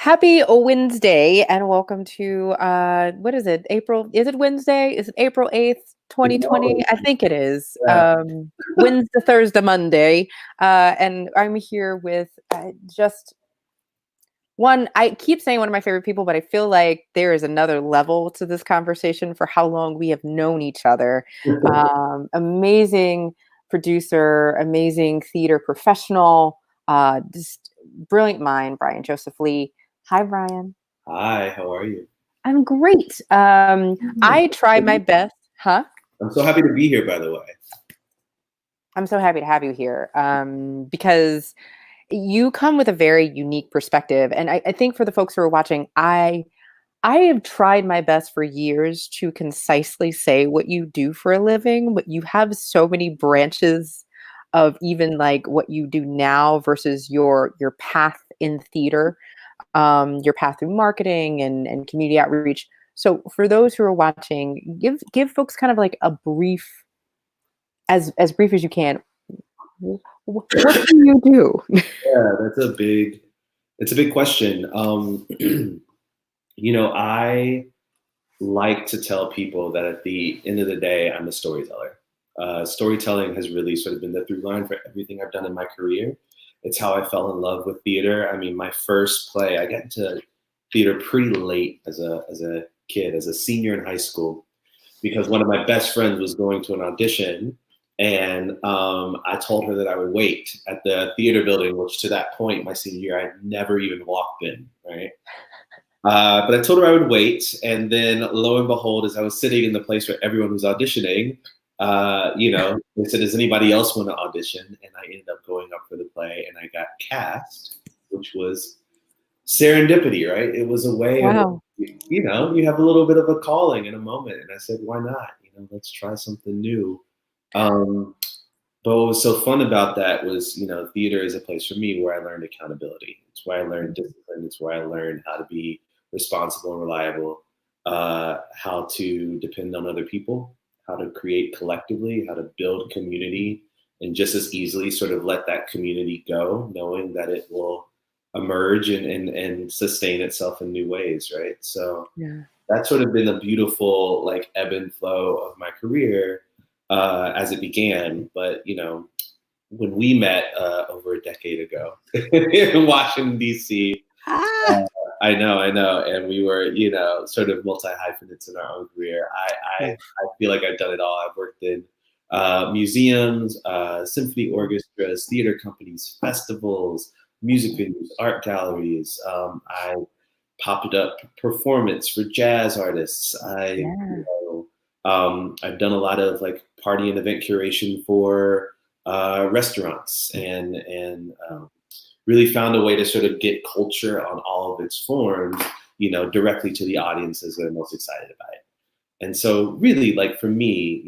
Happy Wednesday and welcome to what is it? April? Is it Wednesday? Is it April 8th, It's 2020? always, I think it is. yeah. Wednesday, Thursday, Monday. And I'm here with just one. I keep saying one of my favorite people, but I feel like there is another level to this conversation for how long we have known each other. Amazing producer, amazing theater professional, just brilliant mind, Bryan Joseph Lee. Hi, Bryan. Hi, how are you? I'm great. I try my best. Huh? I'm so happy to be here, by the way. I'm so happy to have you here because you come with a very unique perspective. And I think for the folks who are watching, I have tried my best for years to concisely say what you do for a living, but you have so many branches of even like what you do now versus your path in theater, your path through marketing and community outreach. So for those who are watching, give folks kind of like a brief, as brief as you can. What do you do? Yeah, it's a big question. I like to tell people that at the end of the day, I'm a storyteller. Storytelling has really sort of been the through line for everything I've done in my career. It's how I fell in love with theater. I mean, my first play, I got into theater pretty late as a kid, as a senior in high school, because one of my best friends was going to an audition, and I told her that I would wait at the theater building, which to that point, my senior year, I had never even walked in, right? But I told her I would wait, and then lo and behold, as I was sitting in the place where everyone was auditioning, they said, "Does anybody else want to audition?" And I ended up going up for the play, and I got cast, which was serendipity, right? It was a way of, Wow. you have a little bit of a calling in a moment, and I said, "Why not? Let's try something new." Um, but what was so fun about that was, theater is a place for me where I learned accountability. It's where I learned discipline. It's where I learned how to be responsible and reliable, how to depend on other people, how to create collectively, how to build community, and just as easily sort of let that community go, knowing that it will emerge and sustain itself in new ways, right? So Yeah. that's sort of been a beautiful like ebb and flow of my career as it began. But when we met over a decade ago in Washington D.C., Ah. I know, and we were sort of multi hyphenates in our own career. Yeah. I feel like I've done it all. I've worked in museums, symphony orchestras, theater companies, festivals, music venues, art galleries. I popped up performance for jazz artists. Yeah. I've done a lot of like party and event curation for restaurants, and really found a way to sort of get culture on all of its forms, directly to the audiences that are most excited about it. And so, really, like for me,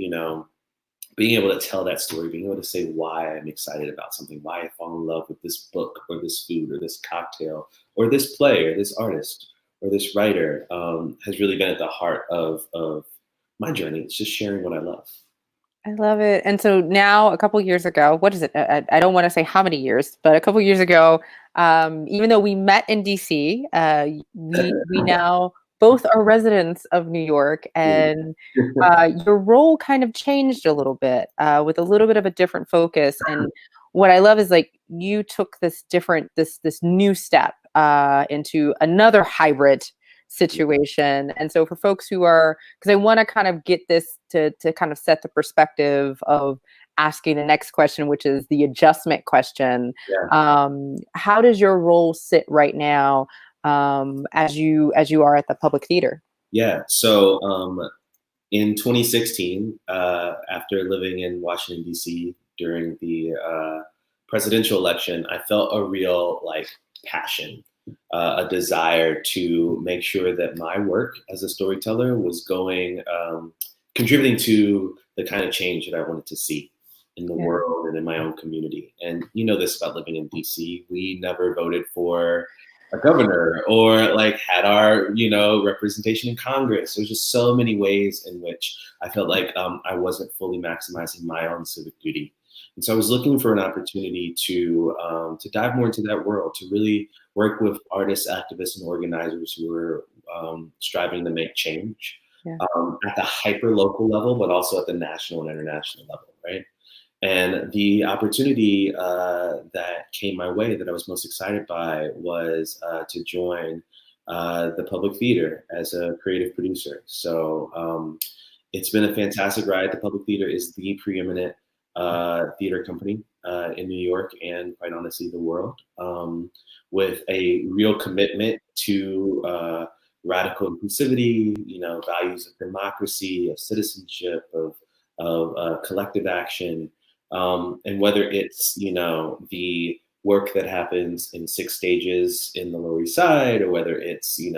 being able to tell that story, being able to say why I'm excited about something, why I fall in love with this book or this food or this cocktail or this play or this artist or this writer, has really been at the heart of my journey. It's just sharing what I love. I love it. And so now, a couple years ago, what is it? I don't want to say how many years, but a couple years ago, even though we met in DC, we now both are residents of New York, and your role kind of changed a little bit with a little bit of a different focus. And what I love is like you took this new step into another hybrid situation. And so for folks who are, because I want to kind of get this to kind of set the perspective of asking the next question, which is the adjustment question. Yeah. How does your role sit right now as you are at the Public Theater? Yeah. So in 2016, after living in Washington, D.C. during the presidential election, I felt a real like passion, a desire to make sure that my work as a storyteller was contributing to the kind of change that I wanted to see in the Yeah. world and in my own community. And you know this about living in DC, we never voted for a governor or like had our representation in Congress. There's just so many ways in which I felt like I wasn't fully maximizing my own civic duty. And so I was looking for an opportunity to dive more into that world, to really work with artists, activists, and organizers who were striving to make change Yeah. at the hyper local level, but also at the national and international level, right? And the opportunity that came my way that I was most excited by was to join the public theater as a creative producer. So it's been a fantastic ride. The Public Theater is the preeminent theater company in New York and, quite honestly, the world, with a real commitment to radical inclusivity, values of democracy, of citizenship, of collective action, and whether it's the work that happens in 6 stages in the Lower East Side, or whether it's in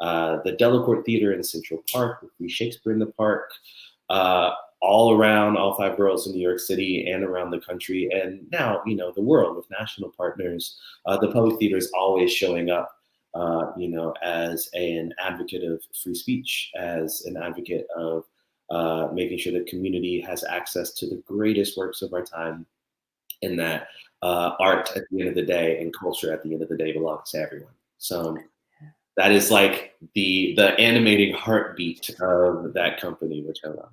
the Delacorte Theater in Central Park, with Free Shakespeare in the Park, all around all 5 boroughs in New York City and around the country, and now the world with national partners. The Public Theater is always showing up, as an advocate of free speech, as an advocate of making sure the community has access to the greatest works of our time, and that art at the end of the day and culture at the end of the day belongs to everyone. So that is like the animating heartbeat of that company, which I love.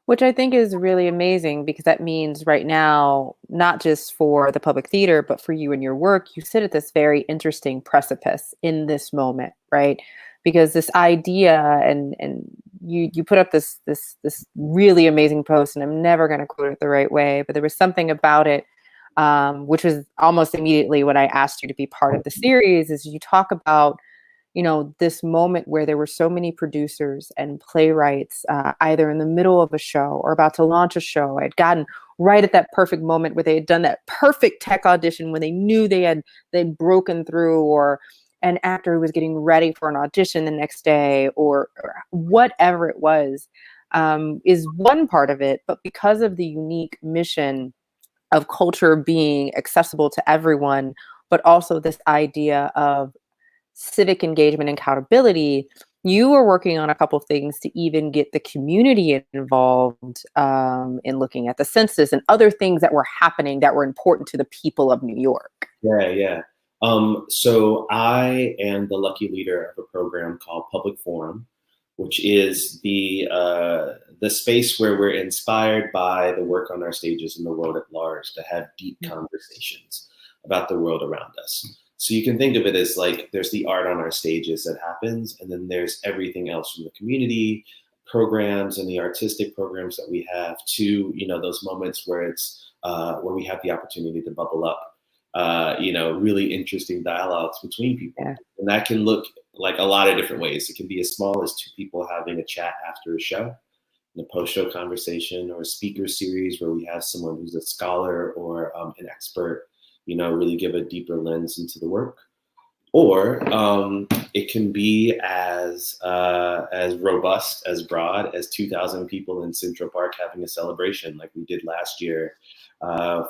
Which I think is really amazing, because that means right now, not just for the public theater, but for you and your work, you sit at this very interesting precipice in this moment, right? Because this idea, and you put up this really amazing post, and I'm never going to quote it the right way, but there was something about it, which was almost immediately when I asked you to be part of the series, is you talk about this moment where there were so many producers and playwrights, either in the middle of a show or about to launch a show, had gotten right at that perfect moment where they had done that perfect tech audition when they knew they'd broken through, or an actor who was getting ready for an audition the next day, or whatever it was, is one part of it. But because of the unique mission of culture being accessible to everyone, but also this idea of civic engagement and accountability, you were working on a couple of things to even get the community involved, in looking at the census and other things that were happening that were important to the people of New York. Yeah, yeah. So I am the lucky leader of a program called Public Forum, which is the space where we're inspired by the work on our stages in the world at large to have deep conversations about the world around us. So you can think of it as like there's the art on our stages that happens, and then there's everything else from the community programs and the artistic programs that we have to those moments where it's where we have the opportunity to bubble up really interesting dialogues between people. Yeah. And that can look like a lot of different ways. It can be as small as 2 people having a chat after a show, in a post-show conversation, or a speaker series where we have someone who's a scholar or an expert, really give a deeper lens into the work. Or it can be as robust, as broad as 2,000 people in Central Park having a celebration like we did last year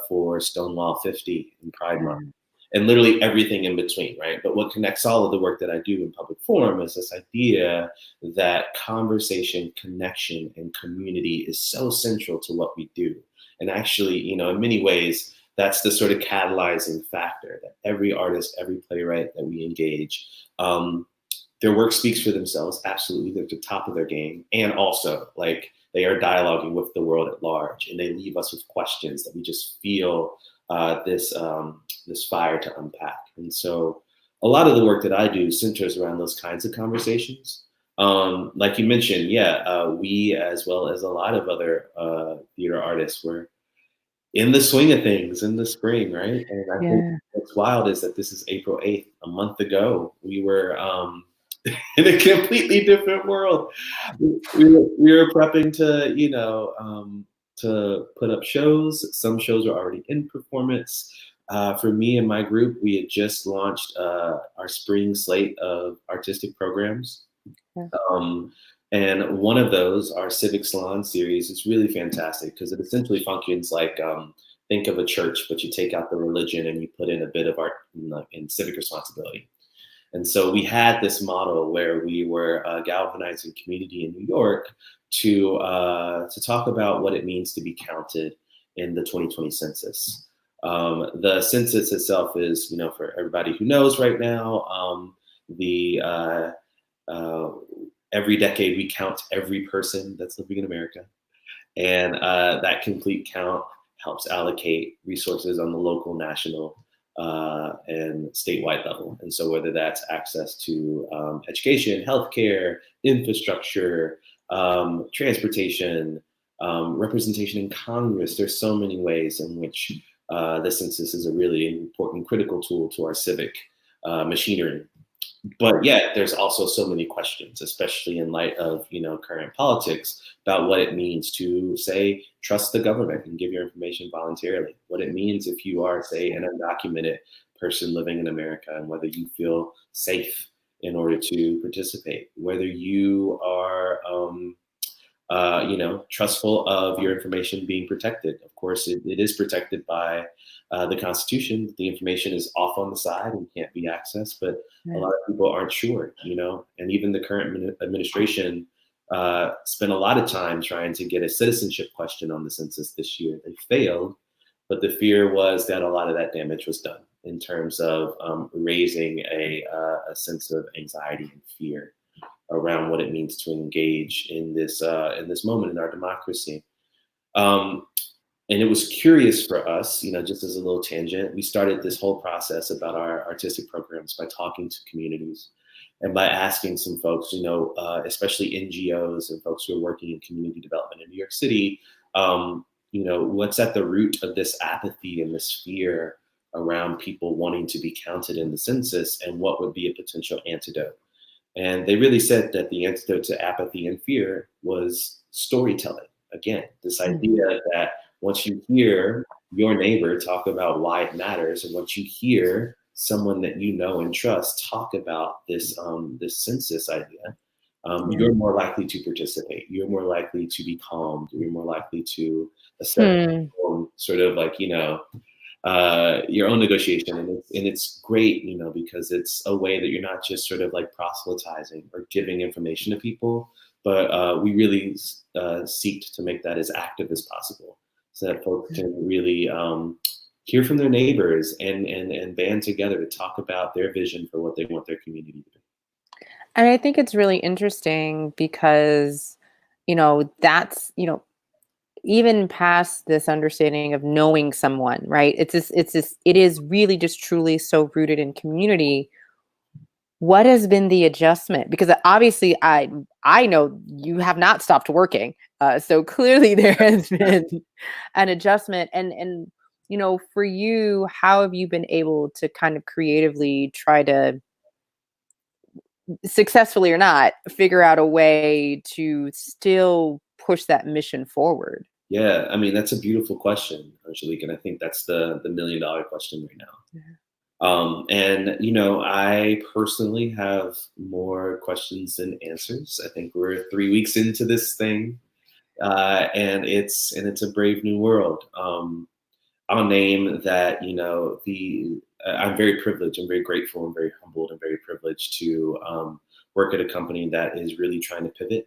for Stonewall 50 in Pride Month, and literally everything in between, right? But what connects all of the work that I do in Public Forum is this idea that conversation, connection, and community is so central to what we do. And actually, in many ways, that's the sort of catalyzing factor that every artist, every playwright that we engage, their work speaks for themselves. Absolutely, they're at the top of their game. And also, like, they are dialoguing with the world at large, and they leave us with questions that we just feel this fire to unpack. And so a lot of the work that I do centers around those kinds of conversations. Like you mentioned, we, as well as a lot of other theater artists, were in the swing of things in the spring, right? And I think what's wild is that this is April 8th. A month ago, we were in a completely different world. We were prepping to put up shows. Some shows are already in performance. For me and my group, we had just launched our spring slate of artistic programs. And one of those, our Civic Salon series, is really fantastic because it essentially functions like, think of a church, but you take out the religion and you put in a bit of art and civic responsibility. And so we had this model where we were galvanizing community in New York to talk about what it means to be counted in the 2020 census. The census itself is, for everybody who knows right now, every decade we count every person that's living in America. And that complete count helps allocate resources on the local, national, and statewide level. And so whether that's access to education, healthcare, infrastructure, transportation, representation in Congress, there's so many ways in which the census is a really important, critical tool to our civic machinery. But yet there's also so many questions, especially in light of current politics, about what it means to, say, trust the government and give your information voluntarily. What it means if you are, say, an undocumented person living in America, and whether you feel safe in order to participate. Whether you are, trustful of your information being protected. Of course, it is protected by the Constitution. The information is off on the side and can't be accessed, but a lot of people aren't sure, and even the current administration spent a lot of time trying to get a citizenship question on the census this year. They failed, but the fear was that a lot of that damage was done in terms of raising a sense of anxiety and fear around what it means to engage in this moment in our democracy. And it was curious for us, just as a little tangent, we started this whole process about our artistic programs by talking to communities and by asking some folks, especially NGOs and folks who are working in community development in New York City, what's at the root of this apathy and this fear around people wanting to be counted in the census, and what would be a potential antidote. And they really said that the antidote to apathy and fear was storytelling. Again, this idea that once you hear your neighbor talk about why it matters, and once you hear someone that you know and trust talk about this census idea, you're more likely to participate. You're more likely to be calmed. You're more likely to assess sort of like, your own negotiation. And it's great, because it's a way that you're not just sort of like proselytizing or giving information to people, but we really seek to make that as active as possible, so that folks can really hear from their neighbors and band together to talk about their vision for what they want their community to be. And I think it's really interesting because, that's, even past this understanding of knowing someone, right? It is really just truly so rooted in community. What has been the adjustment? Because obviously I know you have not stopped working. So clearly there has been an adjustment. And for you, how have you been able to kind of creatively try to, successfully or not, figure out a way to still push that mission forward? Yeah, I mean, that's a beautiful question, Angélique, and I think that's the $1 million question right now. Yeah. And I personally have more questions than answers. I think we're 3 weeks into this thing, and it's a brave new world. I'll name that. I'm very privileged. I'm very grateful. I'm very humbled and very privileged to work at a company that is really trying to pivot.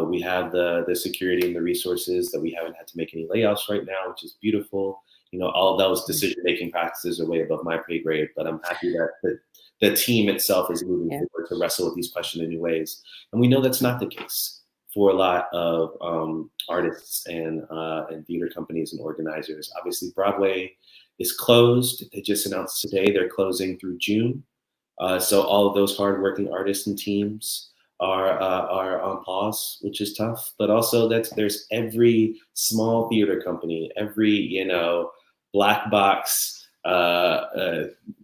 We have the security and the resources that we haven't had to make any layoffs right now, which is beautiful. All of those decision-making practices are way above my pay grade, but I'm happy that the team itself is moving forward to wrestle with these questions in new ways. And we know that's not the case for a lot of artists and theater companies and organizers. Obviously, Broadway is closed. They just announced today they're closing through June. So all of those hardworking artists and teams are on pause, which is tough. But also there's every small theater company, every black box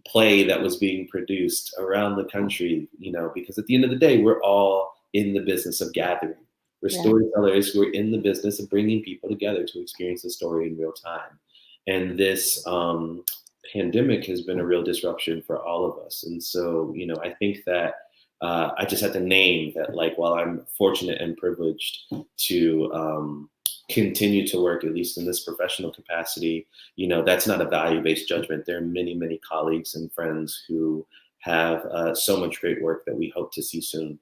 play that was being produced around the country, because at the end of the day, we're all in the business of gathering. We're storytellers who are in the business of bringing people together to experience the story in real time. And this pandemic has been a real disruption for all of us. And so, I think that I just have to name that, like, while I'm fortunate and privileged to continue to work, at least in this professional capacity, that's not a value-based judgment. There are many, many colleagues and friends who have so much great work that we hope to see soon.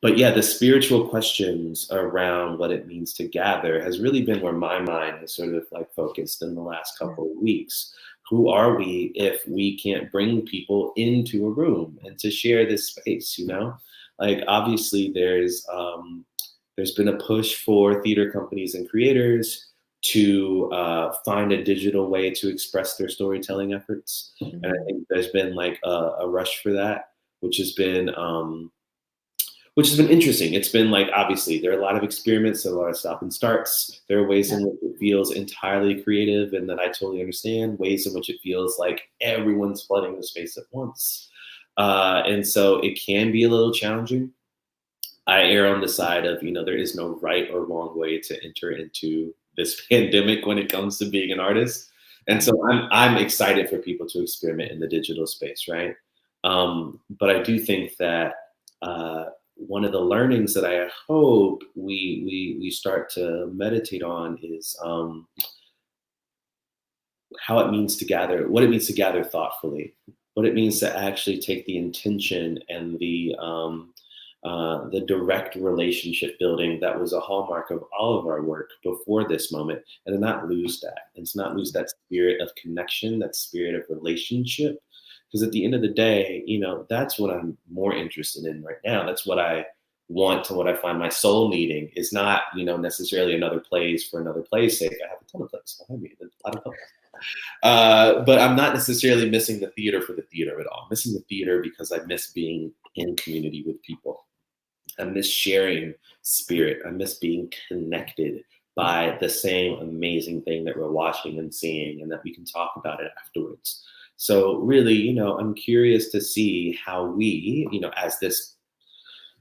but yeah, the spiritual questions around what it means to gather has really been where my mind has sort of like focused in the last Yeah. couple of weeks. Who are we if we can't bring people into a room and to share this space? You know, like obviously there's been a push for theater companies and creators to find a digital way to express their storytelling efforts, and I Mhm. think there's been like a rush for that, which has been interesting. It's been like, obviously, there are a lot of experiments, a lot of stop and starts. There are ways Yeah. in which it feels entirely creative and that I totally understand, ways in which it feels like everyone's flooding the space at once. And so it can be a little challenging. I err on the side of, there is no right or wrong way to enter into this pandemic when it comes to being an artist. And Yeah. so I'm excited for people to experiment in the digital space, right? But I do think that one of the learnings that I hope we start to meditate on is how it means to gather, what it means to gather thoughtfully, what it means to actually take the intention and the direct relationship building that was a hallmark of all of our work before this moment, and to not lose that, and to not lose that spirit of connection, that spirit of relationship. Because at the end of the day, that's what I'm more interested in right now. That's what I want, and what I find my soul needing is not, necessarily another place for another play's sake. I have a ton of plays behind me, a lot of fun. But I'm not necessarily missing the theater for the theater at all. I'm missing the theater because I miss being in community with people. I miss sharing spirit. I miss being connected by the same amazing thing that we're watching and seeing, and that we can talk about it afterwards. So really, I'm curious to see how we, as this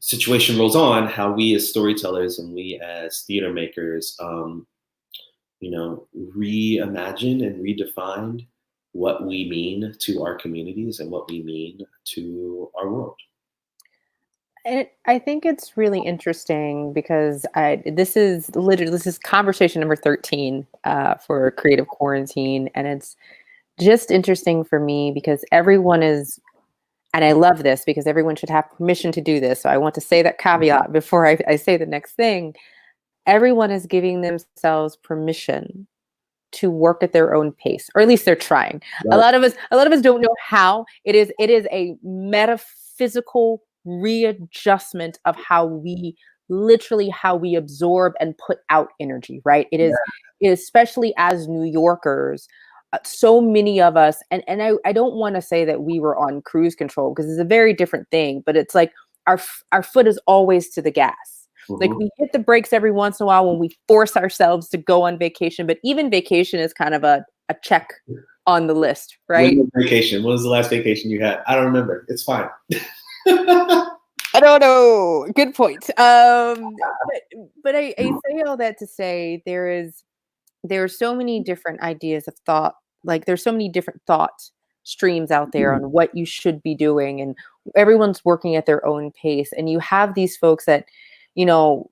situation rolls on, how we as storytellers and we as theater makers, reimagine and redefine what we mean to our communities and what we mean to our world. I think it's really interesting because this is conversation number 13 for Creative Quarantine, and it's just interesting for me because everyone is, and I love this because everyone should have permission to do this. So I want to say that caveat before I say the next thing. Everyone is giving themselves permission to work at their own pace, or at least they're trying. Right. A lot of us don't know how. It is a metaphysical readjustment of how we absorb and put out energy, right? Especially as New Yorkers, so many of us, and I don't want to say that we were on cruise control because it's a very different thing, but it's like our foot is always to the gas. Like Mhm. we hit the brakes every once in a while when we force ourselves to go on vacation, but even vacation is kind of a check on the list, right? When was vacation? When was the last vacation you had? I don't remember. It's fine. I don't know. Good point. But I say all that to say there are so many different ideas of thought. Like there's so many different thought streams out there on what you should be doing, and everyone's working at their own pace. And you have these folks that, you know,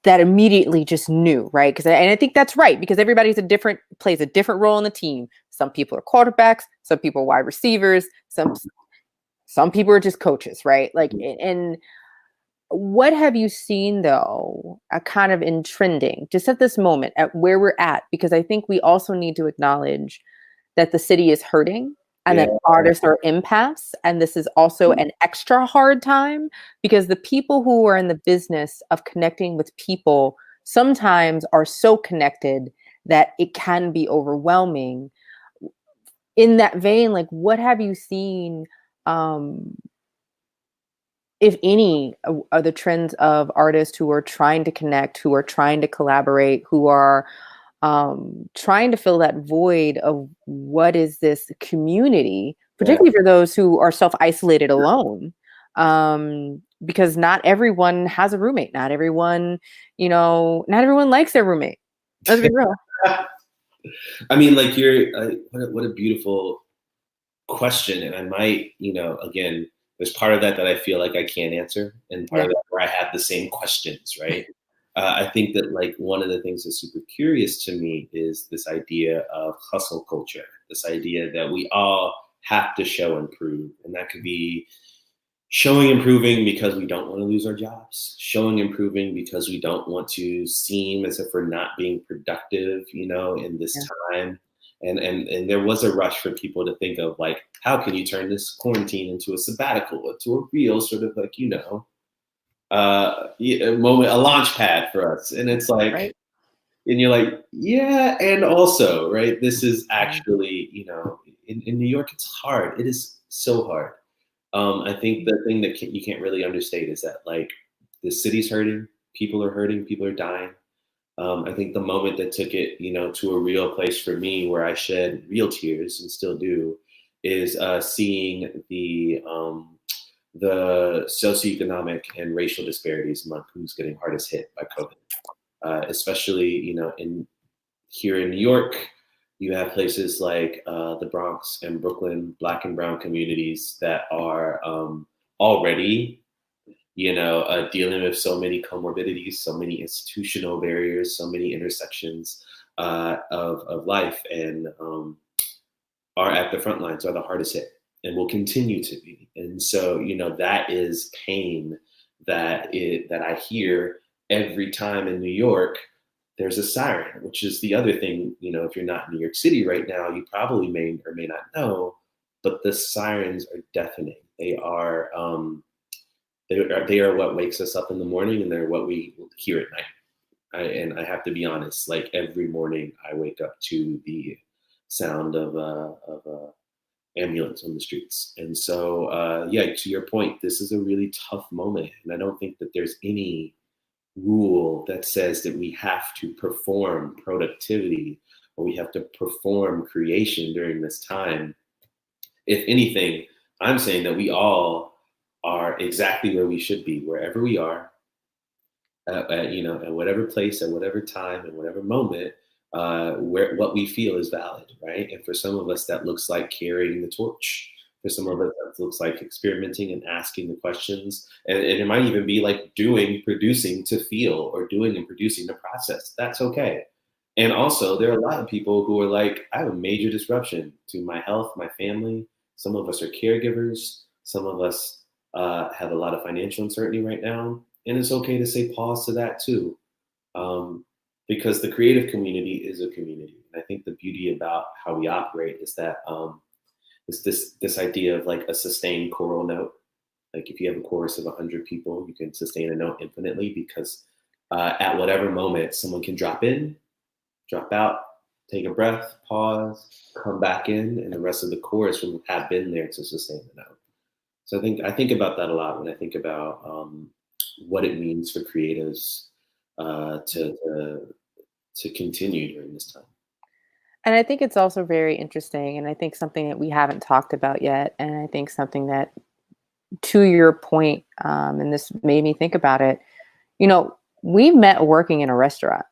that immediately just knew, right? And I think that's right because plays a different role in the team. Some people are quarterbacks, some people are wide receivers, some people are just coaches, right? Like, and what have you seen though, kind of in trending, just at this moment, at where we're at? Because I think we also need to acknowledge that the city is hurting and Yeah. that artists are impasse. And this is also an extra hard time because the people who are in the business of connecting with people sometimes are so connected that it can be overwhelming. In that vein, like what have you seen? Um, if any, are the trends of artists who are trying to connect, who are trying to collaborate, who are trying to fill that void of what is this community, Yeah. particularly for those who are self-isolated alone. Because not everyone has a roommate. Not everyone likes their roommate. Let's be real. I mean, like what a beautiful question. And I might, again, there's part of that I feel like I can't answer, and part Yeah. of that where I have the same questions, right? I think that like one of the things that's super curious to me is this idea of hustle culture, this idea that we all have to show and prove, and that could be showing improving because we don't want to lose our jobs, showing improving because we don't want to seem as if we're not being productive, in this Yeah. time. And there was a rush for people to think of like, how can you turn this quarantine into a sabbatical, into a real sort of like, a moment, a launch pad for us. And it's like, Right. and you're like, yeah, and also, right, this is Yeah. actually, in New York, it's hard. It is so hard. I think the thing that you can't really understate is that like the city's hurting, people are dying. I think the moment that took it, to a real place for me where I shed real tears and still do, is seeing the socioeconomic and racial disparities among who's getting hardest hit by COVID, especially in here in New York. You have places like the Bronx and Brooklyn, Black and Brown communities that are already, dealing with so many comorbidities, so many institutional barriers, so many intersections of life, and are at the front lines, are the hardest hit, and will continue to be. And so, that is pain that I hear every time in New York there's a siren, which is the other thing, if you're not in New York City right now, you probably may or may not know, but the sirens are deafening. They are what wakes us up in the morning, and they're what we hear at night. And I have to be honest, like every morning I wake up to the sound of a ambulance on the streets. And so, yeah, to your point, this is a really tough moment. And I don't think that there's any rule that says that we have to perform productivity or we have to perform creation during this time. If anything, I'm saying that we all are exactly where we should be, wherever we are, at whatever place, at whatever time, at whatever moment, where what we feel is valid, right? And for some of us, that looks like carrying the torch. For some of us, that looks like experimenting and asking the questions. And it might even be like producing to feel, or doing and producing to process. That's okay. And also, there are a lot of people who are like, I have a major disruption to my health, my family. Some of us are caregivers. Some of us have a lot of financial uncertainty right now. And it's okay to say pause to that too. Um, because the creative community is a community. And I think the beauty about how we operate is that it's this idea of like a sustained choral note. Like if you have a chorus of 100 people, you can sustain a note infinitely, because at whatever moment someone can drop in, drop out, take a breath, pause, come back in, and the rest of the chorus will have been there to sustain the note. So I think about that a lot when I think about what it means for creatives to continue during this time. And I think it's also very interesting, and I think something that we haven't talked about yet, and I think something that, to your point, and this made me think about it. We met working in a restaurant.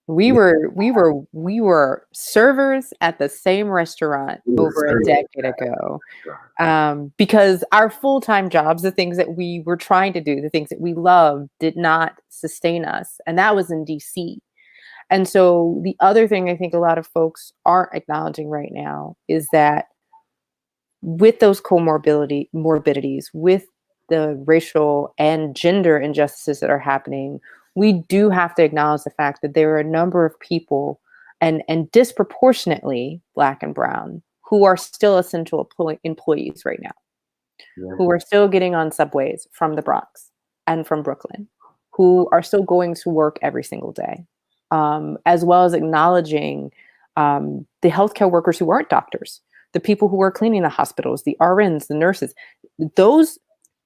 We were servers at the same restaurant over a decade ago, because our full-time jobs, the things that we were trying to do, the things that we loved, did not sustain us, and that was in DC. And so the other thing I think a lot of folks aren't acknowledging right now is that with those morbidities, with the racial and gender injustices that are happening, we do have to acknowledge the fact that there are a number of people, and disproportionately Black and Brown, who are still essential employees right now, Yeah. who are still getting on subways from the Bronx and from Brooklyn, who are still going to work every single day, as well as acknowledging the healthcare workers who aren't doctors, the people who are cleaning the hospitals, the RNs, the nurses. Those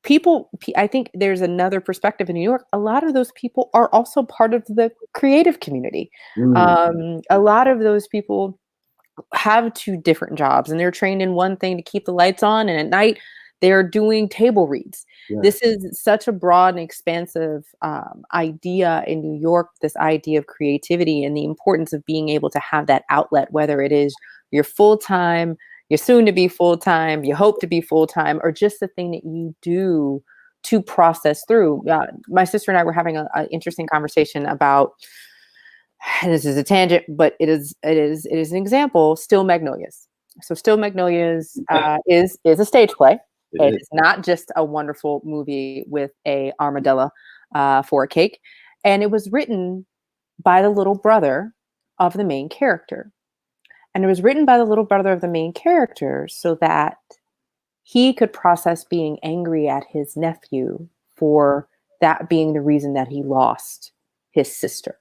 people, I think there's another perspective in New York. A lot of those people are also part of the creative community. A lot of those people have two different jobs, and they're trained in one thing to keep the lights on, and at night they're doing table reads. Yeah. This is such a broad and expansive idea in New York, this idea of creativity and the importance of being able to have that outlet, whether it is your full-time, you're soon to be full-time, you hope to be full-time, or just the thing that you do to process through. My sister and I were having an interesting conversation about, and this is a tangent, but it is an example. Still Magnolias. So Still Magnolias is a stage play. It It is. is not just a wonderful movie with a armadillo for a cake. And it was written by the little brother of the main character. And it was written by the little brother of the main character so that he could process being angry at his nephew for that being the reason that he lost his sister.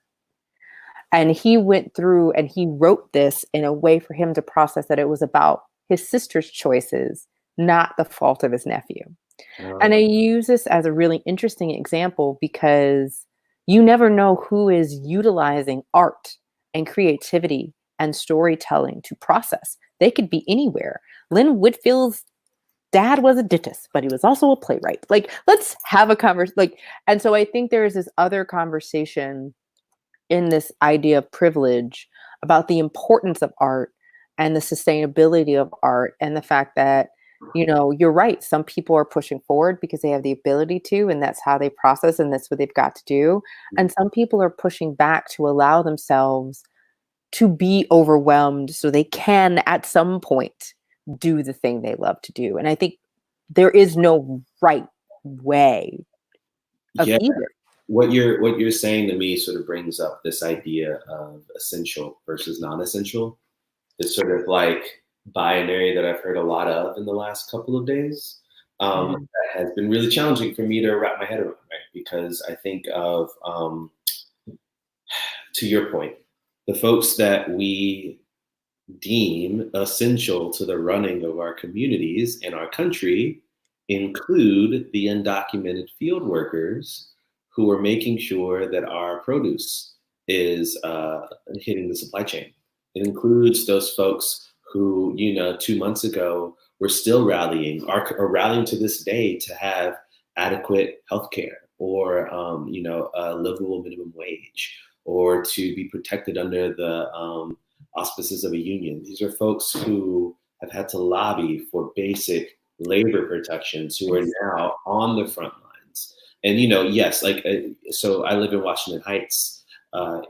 And he went through and he wrote this in a way for him to process that it was about his sister's choices, not the fault of his nephew. And I use this as a really interesting example because you never know who is utilizing art and creativity and storytelling to process. They could be anywhere. Lynn Whitfield's dad was a dentist, but he was also a playwright. Like, let's have a conversation. Like, and so I think there is this other conversation in this idea of privilege about the importance of art and the sustainability of art and the fact that, you know, you're right, some people are pushing forward because they have the ability to, and that's how they process and that's what they've got to do, and some people are pushing back to allow themselves to be overwhelmed so they can at some point do the thing they love to do. And I think there is no right way of Yeah. either. What you're saying to me sort of brings up this idea of essential versus non-essential. It's sort of like binary that I've heard a lot of in the last couple of days. Mm. That has been really challenging for me to wrap my head around, right? Because I think of, to your point, the folks that we deem essential to the running of our communities and our country include the undocumented field workers who are making sure that our produce is hitting the supply chain. It includes those folks who, 2 months ago were still rallying, are rallying to this day to have adequate health care or, a livable minimum wage or to be protected under the auspices of a union. These are folks who have had to lobby for basic labor protections who are now on the front lines. And, yes, so I live in Washington Heights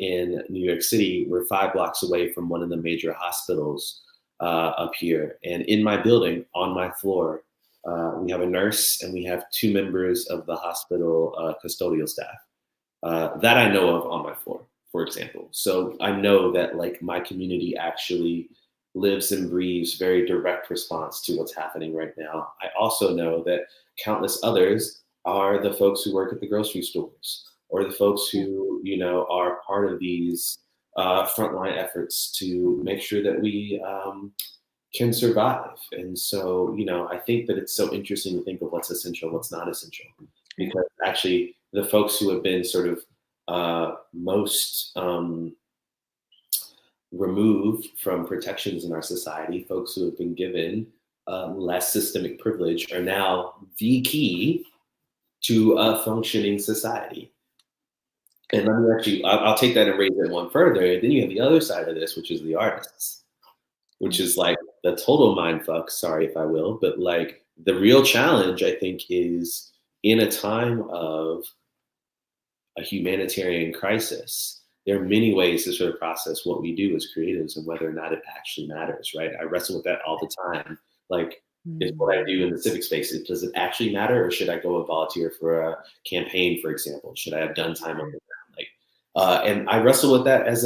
in New York City. We're 5 blocks away from one of the major hospitals up here. And in my building, on my floor, we have a nurse and we have 2 members of the hospital custodial staff that I know of on my floor, for example. So I know that like my community actually lives and breathes very direct response to what's happening right now. I also know that countless others are the folks who work at the grocery stores or the folks who, are part of these frontline efforts to make sure that we can survive. And so, I think that it's so interesting to think of what's essential, what's not essential, because actually the folks who have been sort of most removed from protections in our society, folks who have been given less systemic privilege are now the key to a functioning society. And let me actually, I'll take that and raise it one further. Then you have the other side of this, which is the artists, which is like the total mind fuck, sorry if I will, but like the real challenge, I think, is in a time of a humanitarian crisis, there are many ways to sort of process what we do as creatives and whether or not it actually matters, right? I wrestle with that all the time. Like, is what I do in the civic space, does it actually matter, or should I go and volunteer for a campaign, for example? Should I have done time on the ground? Like, and I wrestle with that as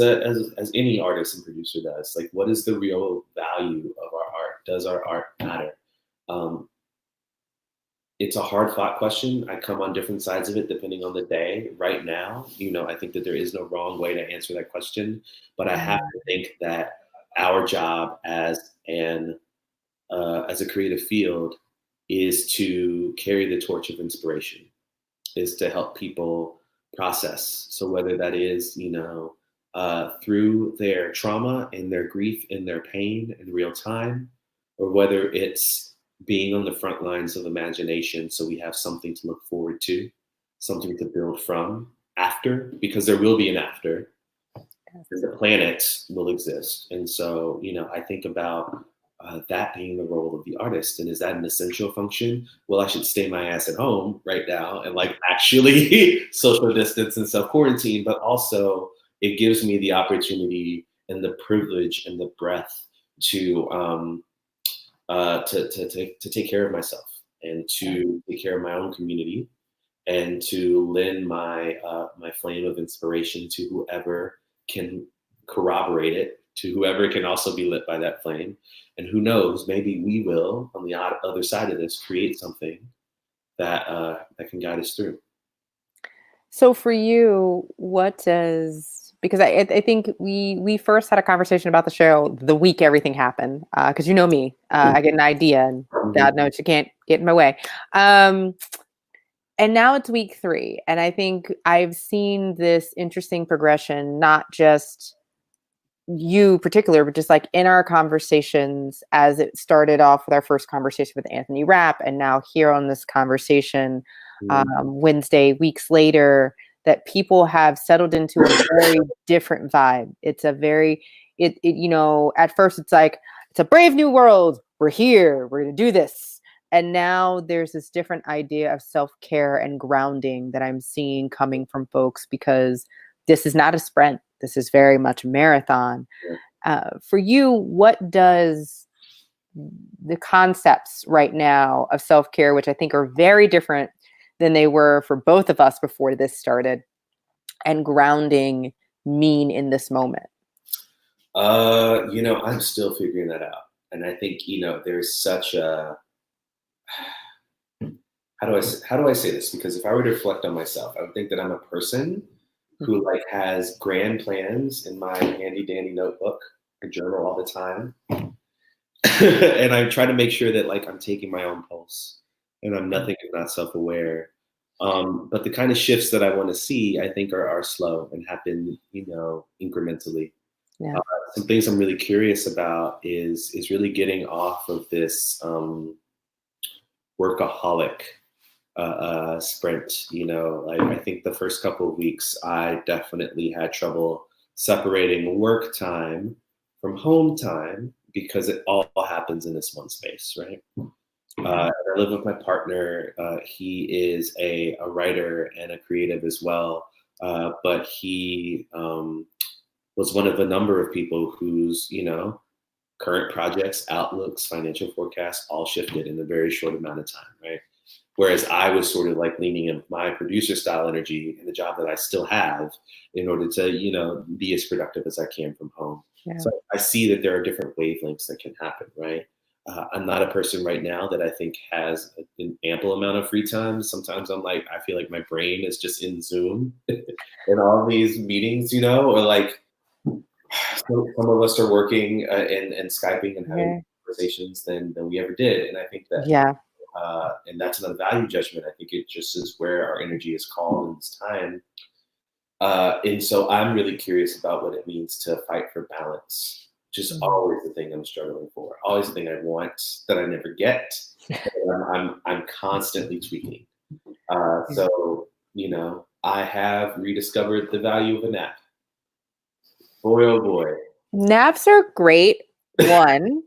any artist and producer does. Like, what is the real value of our art? Does our art matter? It's a hard fought question. I come on different sides of it depending on the day. Right now, I think that there is no wrong way to answer that question, but I have to think that our job as a creative field is to carry the torch of inspiration, is to help people process. So whether that is, through their trauma and their grief and their pain in real time, or whether it's being on the front lines of imagination so we have something to look forward to, something to build from after, because there will be an after, and the planet will exist. And so, I think about that being the role of the artist. And is that an essential function? Well, I should stay my ass at home right now and like actually social distance and self-quarantine, but also it gives me the opportunity and the privilege and the breadth to take care of myself and to take care of my own community and to lend my my flame of inspiration to whoever can corroborate it, to whoever can also be lit by that flame. And who knows, maybe we will, on the other side of this, create something that that can guide us through. So for you, what does, because I think we first had a conversation about the show the week everything happened, because you know me, I get an idea and Mhm. God knows you can't get in my way. And now it's week 3, and I think I've seen this interesting progression, not just you particular, but just like in our conversations, as it started off with our first conversation with Anthony Rapp, and now here on this conversation Wednesday, weeks later, that people have settled into a very different vibe. It's a very, you know, at first it's like, it's a brave new world. We're here. We're going to do this. And now there's this different idea of self-care and grounding that I'm seeing coming from folks, because this is not a sprint. This is very much a marathon. For you, what does the concepts right now of self-care, which I think are very different than they were for both of us before this started, and grounding mean in this moment? You know, I'm still figuring that out. And I think, you know, there's such a, how do I say this? Because if I were to reflect on myself, I would think that I'm a person who like has grand plans in my handy dandy notebook, I journal all the time. And I try to make sure that like I'm taking my own pulse and I'm nothing if not self-aware. But the kind of shifts that I want to see, I think are slow and happen, you know, incrementally. Yeah. Some things I'm really curious about is really getting off of this workaholic sprint. You know, like I think the first couple of weeks, I definitely had trouble separating work time from home time because it all happens in this one space, right? I live with my partner. He is a writer and a creative as well, but he was one of a number of people whose, you know, current projects, outlooks, financial forecasts all shifted in a very short amount of time, right? Whereas I was sort of like leaning in my producer style energy in the job that I still have in order to, you know, be as productive as I can from home. Yeah. So I see that there are different wavelengths that can happen, right? I'm not a person right now that I think has an ample amount of free time. Sometimes I'm like, I feel like my brain is just in Zoom in all these meetings, you know, or like some of us are working and Skyping and having conversations than we ever did. And I think that, Yeah. and that's another value judgment. I think it just is where our energy is called in this time. And so I'm really curious about what it means to fight for balance. Just always the thing I'm struggling for. Always the thing I want that I never get. I'm constantly tweaking. So you know, I have rediscovered the value of a nap. Boy, oh boy. Naps are great. 1.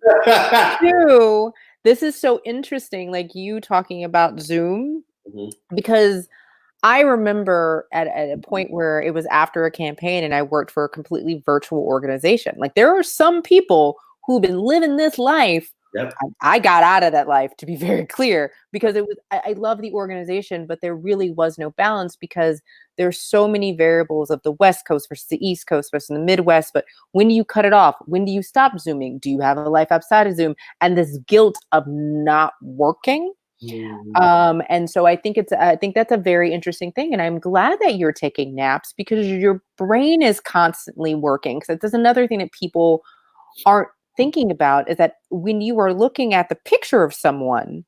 2, this is so interesting, like you talking about Zoom, because I remember at a point where it was after a campaign and I worked for a completely virtual organization. Like there are some people who've been living this life. Yep. I got out of that life, to be very clear, because it was, I love the organization, but there really was no balance because there's so many variables of the West Coast versus the East Coast versus the Midwest. But when do you cut it off? When do you stop Zooming? Do you have a life outside of Zoom? And this guilt of not working. And so I think that's a very interesting thing. And I'm glad that you're taking naps because your brain is constantly working. So that's another thing that people aren't thinking about, is that when you are looking at the picture of someone,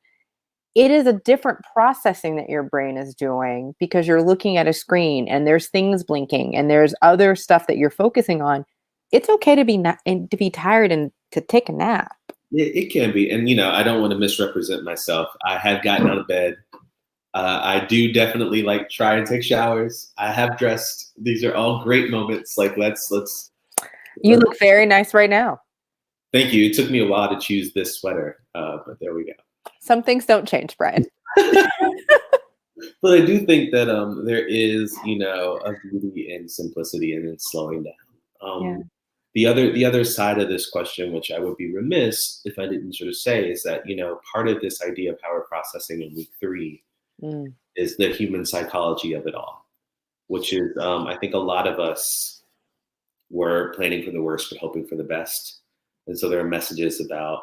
it is a different processing that your brain is doing because you're looking at a screen and there's things blinking and there's other stuff that you're focusing on. It's okay to be tired and to take a nap. It can be. And, you know, I don't want to misrepresent myself. I have gotten out of bed. I do definitely like try and take showers. I have dressed. These are all great moments. Like, let's. You look very nice right now. Thank you. It took me a while to choose this sweater, but there we go. Some things don't change, Bryan. But I do think that there is, you know, a beauty in simplicity and in slowing down. the other side of this question, which I would be remiss if I didn't sort of say, is that part of this idea of power processing in week 3 Mm. is the human psychology of it all, which is I think a lot of us were planning for the worst but hoping for the best, and so there are messages about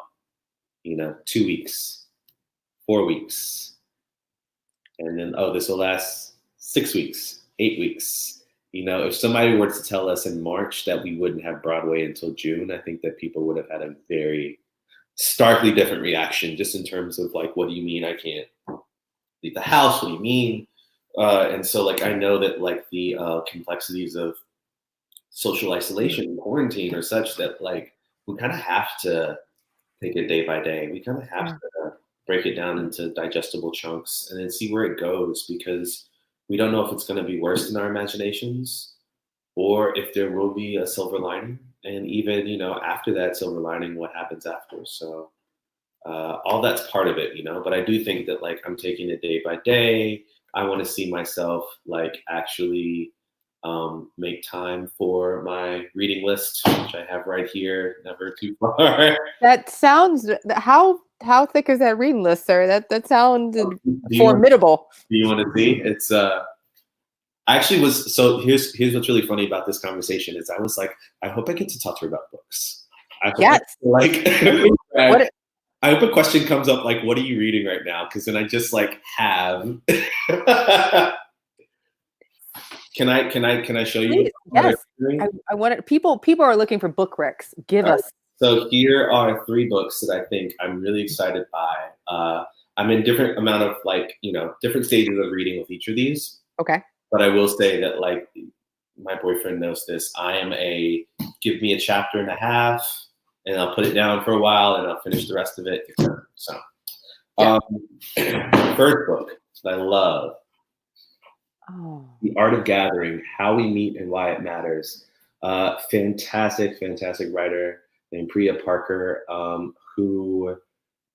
2 weeks, 4 weeks, and then this will last 6 weeks, 8 weeks. If somebody were to tell us in March that we wouldn't have Broadway until June, I think that people would have had a very starkly different reaction, just in terms of like, what do you mean I can't leave the house? What do you mean? And so, like, I know that like the complexities of social isolation and quarantine are such that like we kind of have to take it day by day. We kind of have to break it down into digestible chunks and then see where it goes, because we don't know if it's going to be worse than our imaginations or if there will be a silver lining. And even, after that silver lining, what happens after. So all that's part of it, but I do think that like I'm taking it day by day. I want to see myself like actually make time for my reading list, which I have right here, never too far. That sounds how thick is that reading list, sir? That sounds formidable. Do you want to see? It's I actually was so here's what's really funny about this conversation is I was like, I hope I get to talk to her about books. I hope Yes. I hope a question comes up like, what are you reading right now? Because then I just like have Can I show you? Please, yes. I want it. People are looking for book recs. Give us. So here are 3 books that I think I'm really excited by. I'm in different amount of like, different stages of reading with each of these. Okay. But I will say that like my boyfriend knows this. I am give me a chapter and a half and I'll put it down for a while and I'll finish the rest of it. So first book that I love. The Art of Gathering, How We Meet and Why It Matters. Fantastic writer named Priya Parker, who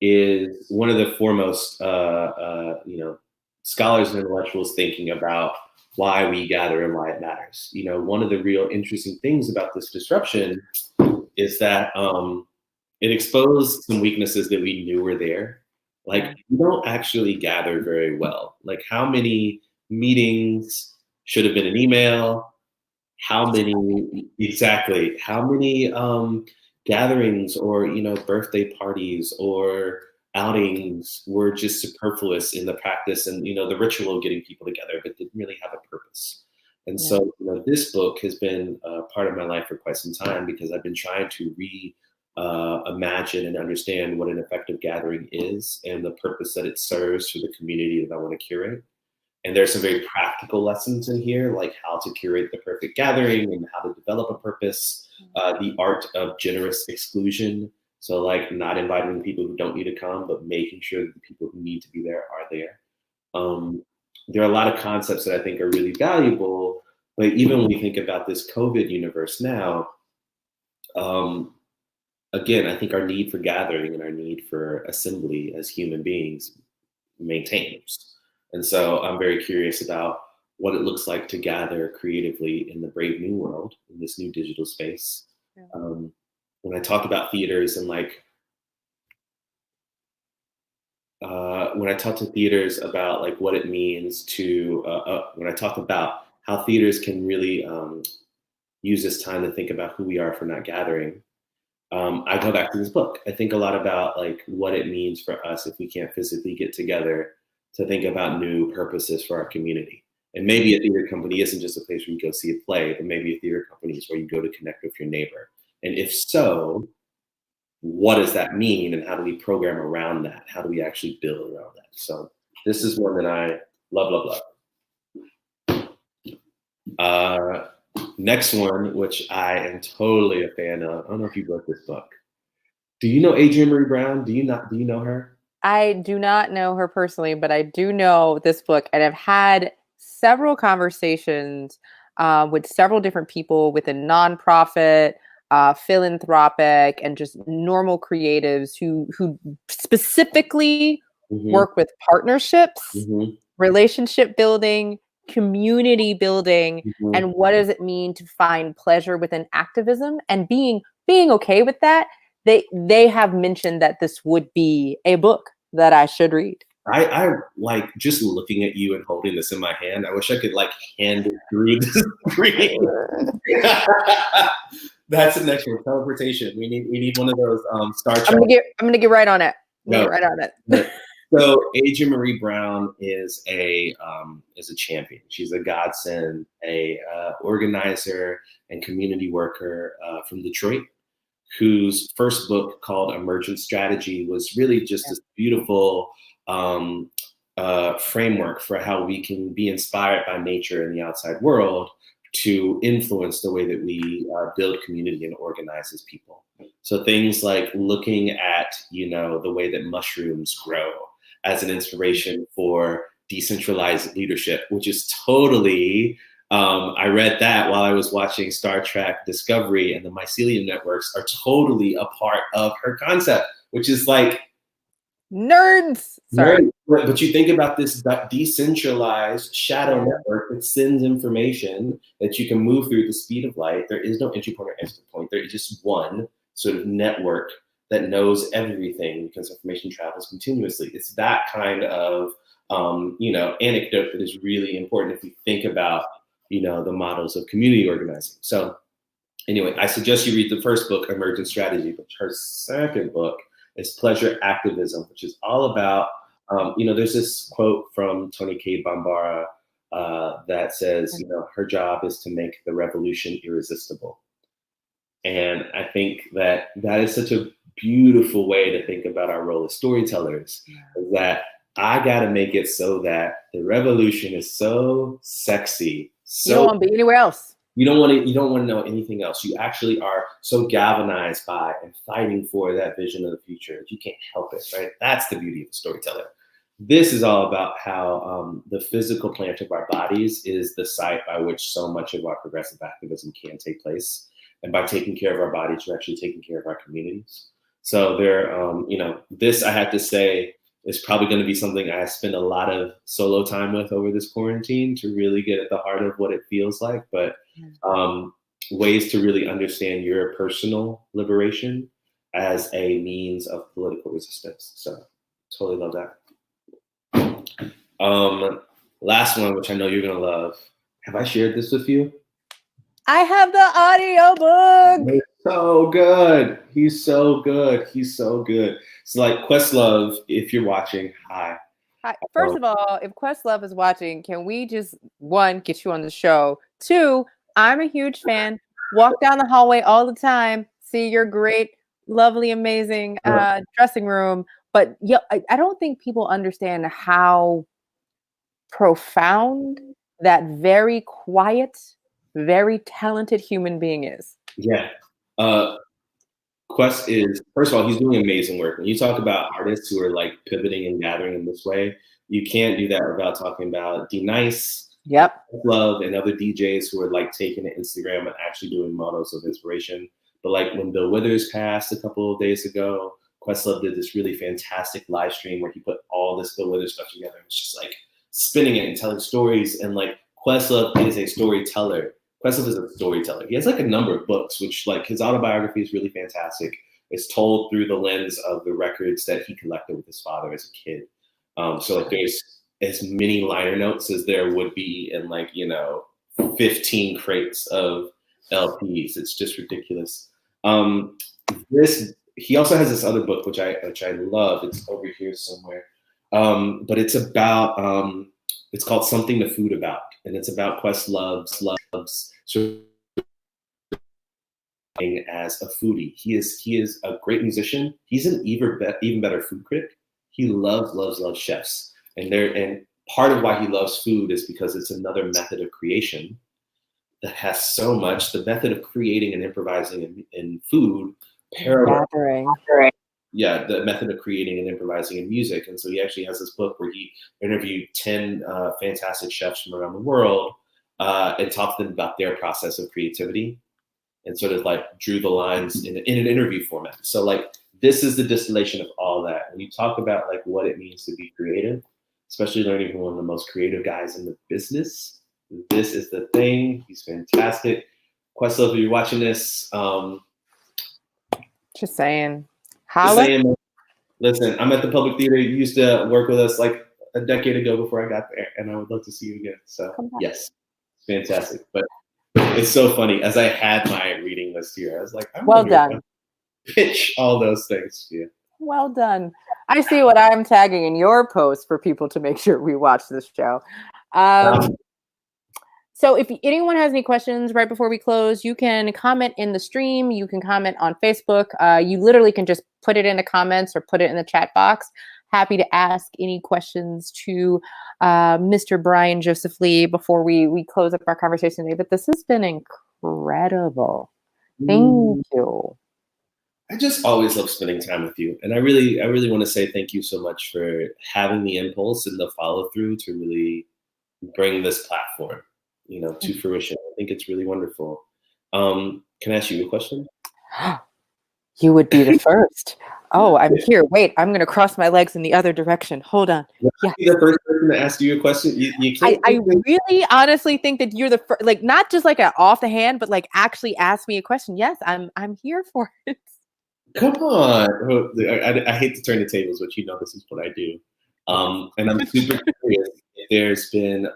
is one of the foremost, scholars and intellectuals thinking about why we gather and why it matters. One of the real interesting things about this disruption is that it exposed some weaknesses that we knew were there. Like, we don't actually gather very well. Like, how many meetings should have been an email? How many gatherings or birthday parties or outings were just superfluous in the practice and the ritual of getting people together, but didn't really have a purpose. And so this book has been part of my life for quite some time, because I've been trying to imagine and understand what an effective gathering is and the purpose that it serves for the community that I want to curate. And there's some very practical lessons in here, like how to curate the perfect gathering and how to develop a purpose, the art of generous exclusion. So like not inviting the people who don't need to come, but making sure that the people who need to be there are there. There are a lot of concepts that I think are really valuable, but even when we think about this COVID universe now, again, I think our need for gathering and our need for assembly as human beings maintains. And so I'm very curious about what it looks like to gather creatively in the brave new world, in this new digital space. When I talk about theaters and when I talk to theaters about like what it means to, when I talk about how theaters can really use this time to think about who we are for not gathering, I go back to this book. I think a lot about like what it means for us if we can't physically get together to think about new purposes for our community. And maybe a theater company isn't just a place where you go see a play, but maybe a theater company is where you go to connect with your neighbor. And if so, what does that mean? And how do we program around that? How do we actually build around that? So this is one that I love. Next one, which I am totally a fan of. I don't know if you wrote this book. Do you know Adrienne Marie Brown? Do you know her? I do not know her personally, but I do know this book, and I've had several conversations with several different people within nonprofit, philanthropic, and just normal creatives who specifically work with partnerships, relationship building, community building Mhm. and what does it mean to find pleasure within activism and being okay with that. They have mentioned that this would be a book that I should read. I like just looking at you and holding this in my hand. I wish I could like hand it through the screen. That's the next one. Teleportation. We need one of those Star Trek. I'm gonna get right on it. No. Get right on it. So Aja Marie Brown is a champion. She's a godsend, a organizer and community worker from Detroit, whose first book called Emergent Strategy was really just this beautiful framework for how we can be inspired by nature in the outside world to influence the way that we build community and organize as people. So things like looking at, the way that mushrooms grow as an inspiration for decentralized leadership, which is totally, I read that while I was watching Star Trek Discovery, and the mycelium networks are totally a part of her concept, which is like, nerds. Sorry. But you think about this decentralized shadow network that sends information that you can move through at the speed of light. There is no entry point or exit point. There is just one sort of network that knows everything because information travels continuously. It's that kind of anecdote that is really important if we think about the models of community organizing. So anyway, I suggest you read the first book, Emergent Strategy, but her second book is Pleasure Activism, which is all about, there's this quote from Toni Cade Bambara that says, her job is to make the revolution irresistible. And I think that is such a beautiful way to think about our role as storytellers, is that I got to make it so that the revolution is so sexy. So you don't want to be anywhere else. You don't want to know anything else. You actually are so galvanized by and fighting for that vision of the future that you can't help it, right? That's the beauty of the storyteller. This is all about how the physical plant of our bodies is the site by which so much of our progressive activism can take place. And by taking care of our bodies, we're actually taking care of our communities. So this, I have to say, is probably going to be something I spend a lot of solo time with over this quarantine to really get at the heart of what it feels like. But ways to really understand your personal liberation as a means of political resistance. So totally love that. Last one, which I know you're going to love. Have I shared this with you? I have the audiobook. He's so good. He's so good. He's so good. So like Questlove, if you're watching, hi. First of all, if Questlove is watching, can we just, one, get you on the show? Two, I'm a huge fan. Walk down the hallway all the time, see your great, lovely, amazing dressing room. But yeah, I don't think people understand how profound that very quiet, very talented human being is. Yeah. Quest is, first of all, he's doing amazing work. When you talk about artists who are like pivoting and gathering in this way, you can't do that without talking about D-Nice, Love, and other DJs who are like taking to Instagram and actually doing models of inspiration. But like when Bill Withers passed a couple of days ago, Questlove did this really fantastic live stream where he put all this Bill Withers stuff together. It's just like spinning it and telling stories. And like Questlove is a storyteller. Questlove is a storyteller. He has like a number of books, which like his autobiography is really fantastic. It's told through the lens of the records that he collected with his father as a kid. So like there's as many liner notes as there would be in like, 15 crates of LPs. It's just ridiculous. He also has this other book, which I love. It's over here somewhere. But it's about, it's called Something to Food About. And it's about Questlove's sort of as a foodie. He is a great musician. He's an even better food critic. He loves chefs. And part of why he loves food is because it's another method of creation that has so much. The method of creating and improvising in food parallel. Yeah, the method of creating and improvising in music. And so he actually has this book where he interviewed 10 fantastic chefs from around the world and talked to them about their process of creativity and sort of like drew the lines in an interview format. So like this is the distillation of all that. When you talk about like what it means to be creative, especially learning from one of the most creative guys in the business. This is the thing. He's fantastic. Questlove, if you're watching this, Just saying. just Holla. saying, listen, I'm at the Public Theater. You used to work with us like a decade ago before I got there, and I would love to see you again. So yes, fantastic. But it's so funny. As I had my reading list here, I was like, I Well wonder if I done. pitch all those things to you. Well done. I see what I'm tagging in your post for people to make sure we watch this show. So if anyone has any questions right before we close, you can comment in the stream. You can comment on Facebook. You literally can just put it in the comments or put it in the chat box. Happy to ask any questions to Mr. Bryan Joseph Lee before we close up our conversation today. But this has been incredible. Thank you. I just always love spending time with you. And I really want to say thank you so much for having the impulse and the follow through to really bring this platform, to fruition. I think it's really wonderful. Can I ask you a question? You would be the first. Oh, I'm here. Wait, I'm going to cross my legs in the other direction. Hold on. Yeah. Be the first person to ask you a question. You can't. I really honestly think that you're the first, like, not just like off the hand, but like actually ask me a question. Yes, I'm here for it. Come on. I hate to turn the tables, but this is what I do. And I'm super curious if there's been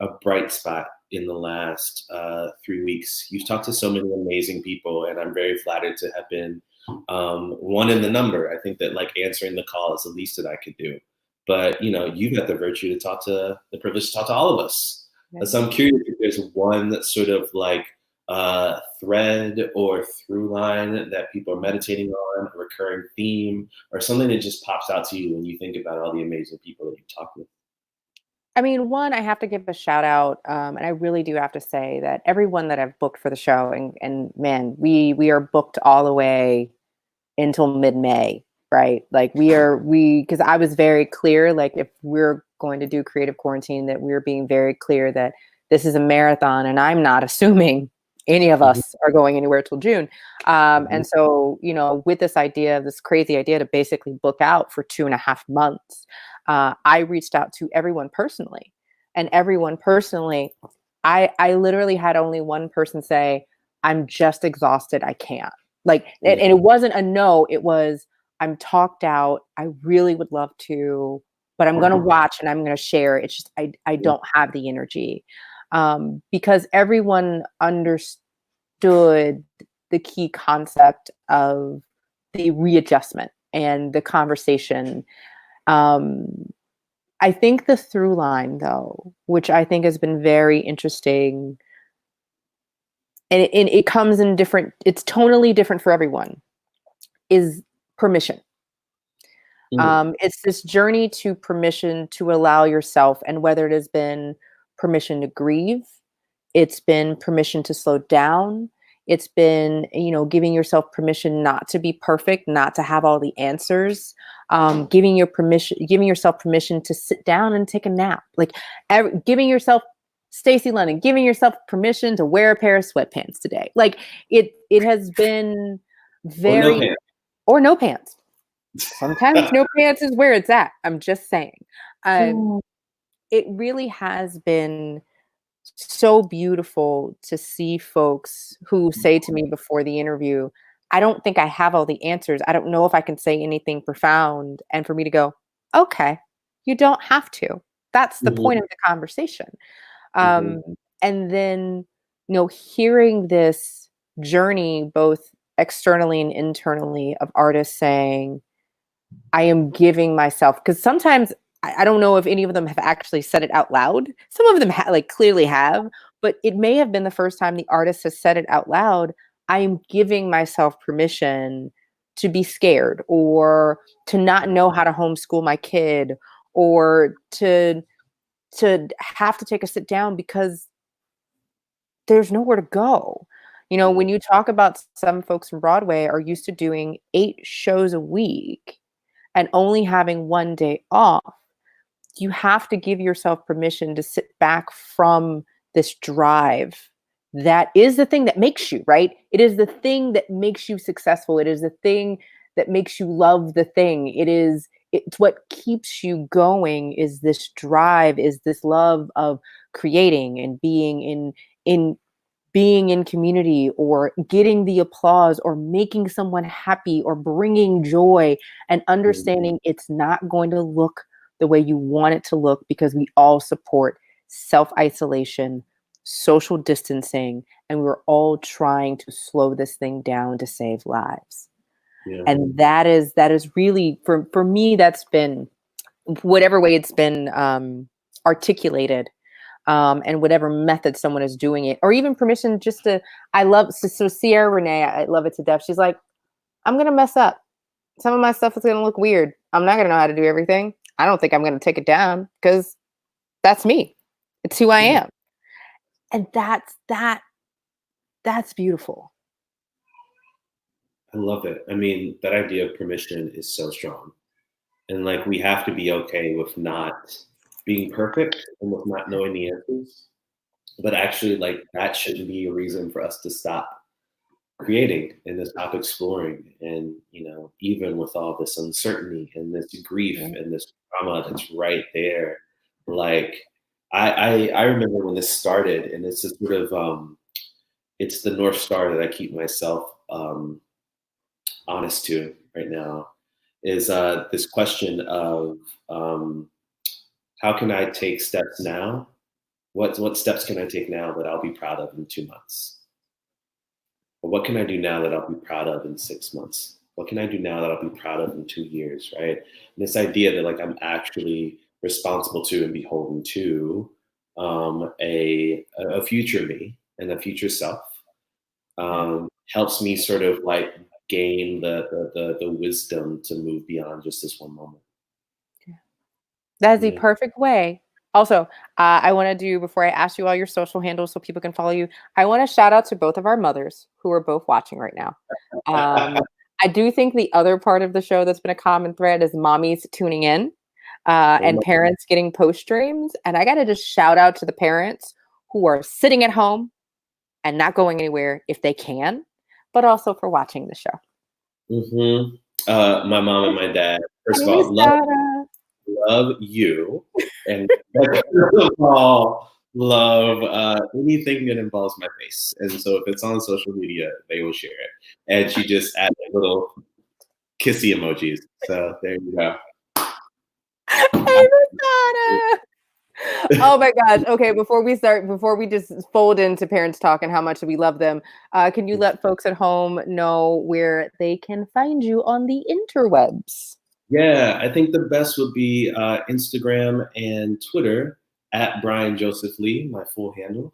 a bright spot in the last 3 weeks. You've talked to so many amazing people, and I'm very flattered to have been one in the number. I think that like answering the call is the least that I could do. But you've got the virtue to the privilege to talk to all of us. Right. So I'm curious if there's one sort of like thread or through line that people are meditating on, a recurring theme, or something that just pops out to you when you think about all the amazing people that you talk with. I mean, one, I have to give a shout out, and I really do have to say that everyone that I've booked for the show, and man, we are booked all the way until mid-May, right? Like because I was very clear, like if we're going to do Creative Quarantine, that we're being very clear that this is a marathon, and I'm not assuming any of us are going anywhere till June. And so, with this crazy idea to basically book out for 2.5 months, I reached out to everyone personally, and everyone personally, I literally had only one person say, I'm just exhausted. I can't. Like, and it wasn't a no, it was, I'm talked out. I really would love to, but I'm going to watch and I'm going to share. It's just, I don't have the energy. Because everyone understood the key concept of the readjustment and the conversation. I think the through line, though, which I think has been very interesting, and it comes in it's tonally different for everyone, is permission. It's this journey to permission to allow yourself, and whether it has been permission to grieve, it's been permission to slow down, it's been, giving yourself permission not to be perfect, not to have all the answers, giving yourself permission to sit down and take a nap, like giving yourself, Stacey London, giving yourself permission to wear a pair of sweatpants today. Like it has been very, or no pants. Sometimes no pants is where it's at. I'm just saying. It really has been so beautiful to see folks who say to me before the interview, I don't think I have all the answers. I don't know if I can say anything profound. And for me to go, okay, you don't have to. That's the point of the conversation. And then, hearing this journey, both externally and internally, of artists saying, I am giving myself, because sometimes I don't know if any of them have actually said it out loud. Some of them clearly have, but it may have been the first time the artist has said it out loud. I am giving myself permission to be scared, or to not know how to homeschool my kid, or to have to take a sit down because there's nowhere to go. When you talk about some folks from Broadway are used to doing 8 shows a week and only having 1 day off, you have to give yourself permission to sit back from this drive. That is the thing that makes you, right? It is the thing that makes you successful. It is the thing that makes you love the thing. It is it's what keeps you going, is this drive, is this love of creating and in being in community, or getting the applause, or making someone happy, or bringing joy, and understanding it's not going to look the way you want it to look, because we all support self-isolation, social distancing, and we're all trying to slow this thing down to save lives. Yeah. And that is really, for me, that's been, whatever way it's been articulated, and whatever method someone is doing it, or even permission just to, I love, so Sierra Renee, I love it to death. She's like, I'm going to mess up. Some of my stuff is going to look weird. I'm not going to know how to do everything. I don't think I'm going to take it down, because that's me. It's who I am. And that's beautiful. I love it. I mean, that idea of permission is so strong. And like, we have to be okay with not being perfect and with not knowing the answers. But actually, like, that shouldn't be a reason for us to stop creating and to stop exploring. And, even with all this uncertainty and this grief and this trauma that's right there, like, I remember when this started, and it's a sort of, it's the North Star that I keep myself honest to right now, is this question of, how can I take steps now? What steps can I take now that I'll be proud of in 2 months? Or what can I do now that I'll be proud of in 6 months? What can I do now that I'll be proud of in 2 years, right? And this idea that, like, I'm actually responsible to and beholden to a future me and a future self, helps me sort of like gain the wisdom to move beyond just this one moment. That is the Yeah. perfect way. Also, I want to do, before I ask you all your social handles so people can follow you, I want to shout out to both of our mothers who are both watching right now. I do think the other part of the show that's been a common thread is mommies tuning in, and parents getting post streams. And I got to just shout out to the parents who are sitting at home and not going anywhere if they can, but also for watching the show. My mom and my dad, first of Hey, all, love you, and second of all, love anything that involves my face. And so if it's on social media, they will share it. And she just added little kissy emojis. So there you go. Hey, oh my gosh. Okay, before we just fold into Parents Talk and how much we love them, can you let folks at home know where they can find you on the interwebs? Yeah, I think the best would be Instagram and Twitter at Bryan Joseph Lee, my full handle.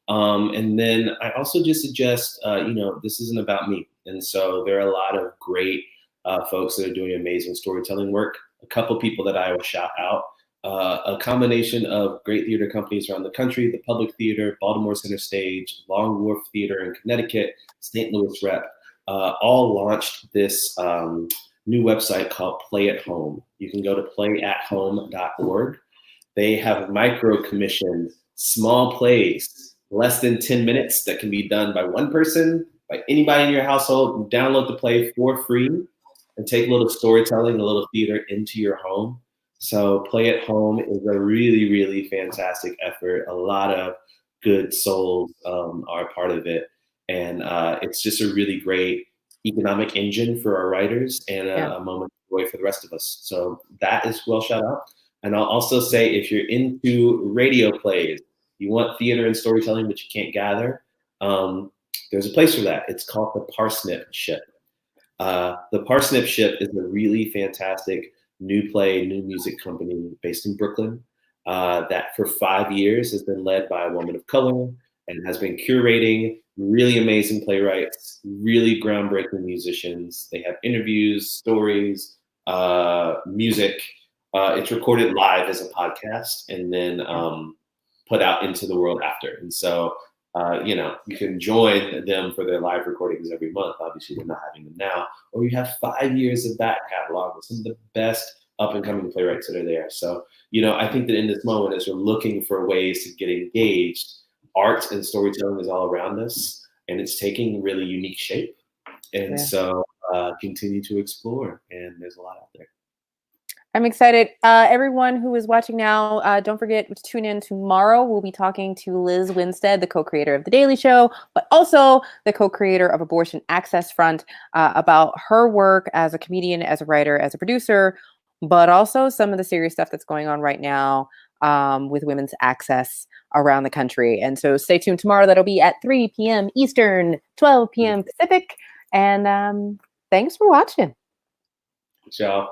And then I also just suggest, this isn't about me. And so there are a lot of great folks that are doing amazing storytelling work. A couple people that I will shout out, a combination of great theater companies around the country, the Public Theater, Baltimore Center Stage, Long Wharf Theater in Connecticut, St. Louis Rep, all launched this new website called Play at Home. You can go to playathome.org. They have micro commissioned small plays, less than 10 minutes, that can be done by one person, by anybody in your household. Download the play for free and take a little storytelling, a little theater into your home. So Play at Home is a really, really fantastic effort. A lot of good souls are part of it. And it's just a really great economic engine for our writers, and a moment of joy for the rest of us. So that is well shout out. And I'll also say, if you're into radio plays, you want theater and storytelling, but you can't gather, there's a place for that. It's called the Parsnip Ship. The Parsnip Ship is a really fantastic new play, new music company based in Brooklyn, that for 5 years has been led by a woman of color and has been curating really amazing playwrights, really groundbreaking musicians. They have interviews, stories, music. It's recorded live as a podcast and then put out into the world after. And so, you can join them for their live recordings every month. Obviously, they're not having them now. Or you have 5 years of back catalog with some of the best up and coming playwrights that are there. So, I think that in this moment, as we're looking for ways to get engaged, art and storytelling is all around us, and it's taking really unique shape. And so continue to explore, and there's a lot out there. I'm excited. Everyone who is watching now, don't forget to tune in tomorrow. We'll be talking to Liz Winstead, the co-creator of The Daily Show, but also the co-creator of Abortion Access Front, about her work as a comedian, as a writer, as a producer, but also some of the serious stuff that's going on right now with women's access around the country. And so stay tuned tomorrow. That'll be at 3 p.m. Eastern, 12 p.m. Pacific. And thanks for watching. Ciao.